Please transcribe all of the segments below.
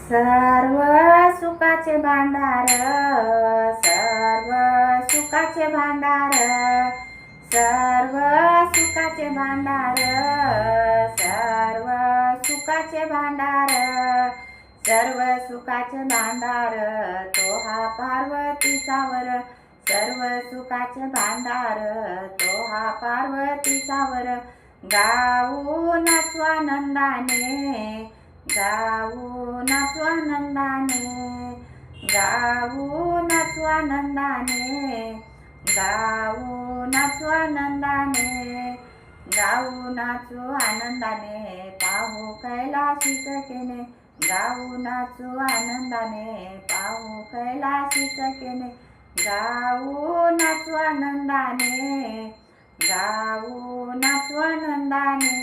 सर्व सुखाचे भांडार, सर्व सुखाचे भांडार, सर्व सुखाचे भांडार, सर्व सुखाचे भांडार, सर्व सुखाचे भांडार तो हा पार्वतीचा वर, सर्व सुखाचे भांडार तो हा पार्वतीचा वर. गाऊ नाचू आनंदाने, गाऊ नाचू आनंदाने, गाऊ नाचू आनंदाने, गाऊ नाचू आनंदाने, गाऊ नाचू आनंदाने, पाहू कैलासी सखेने, गाऊ नाचू आनंदाने, पाहू कैलासी सखेने, गाऊ नाचू आनंदाने, गाऊ नाचू आनंदाने,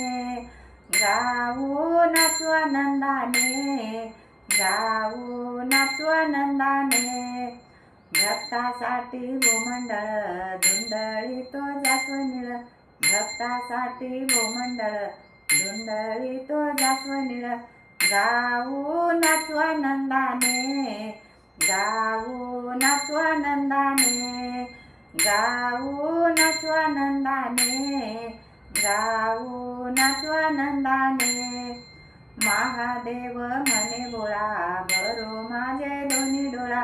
गाऊ नाचू आनंदाने, गाऊ नाचू आनंदाने. भक्तासाठी भूमंडळ धुंडळीतो जास्वनीळ, भक्तासाठी भूमंडळ धुंडळीतो जास्वनीळ. गाऊ नाचू आनंदाने, गाऊ नाचू आनंदाने, गाऊ नाचू आनंदाने, गाऊ नाचू आनंदाने. महादेव म्हणे बोळा भरो माझे दोन्ही डोळा,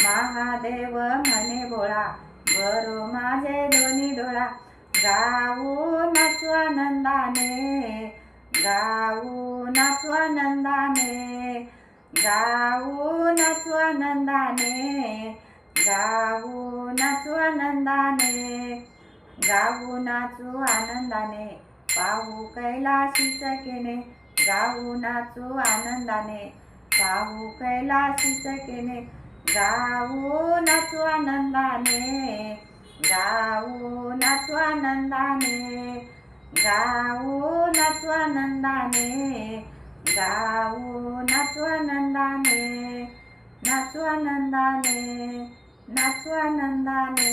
महादेव म्हणे बोळा भरो माझे दोन्ही डोळा. गाऊ नाचू आनंदाने, गाऊ नाचू आनंदाने, गाऊ नाचू आनंदाने, गाऊ नाचू आनंदाने, गाऊ नाचू आनंदाने, पाहू कैलासी सखेने, गाऊ नाचू आनंदाने, पाहू कैलासी सखेने, गाऊ नाचू आनंदाने, गाऊ नाचू आनंदाने, गाऊ नाचू आनंदाने, गाऊ नाचू आनंदाने, नाचू आनंदाने, नाचू आनंदाने.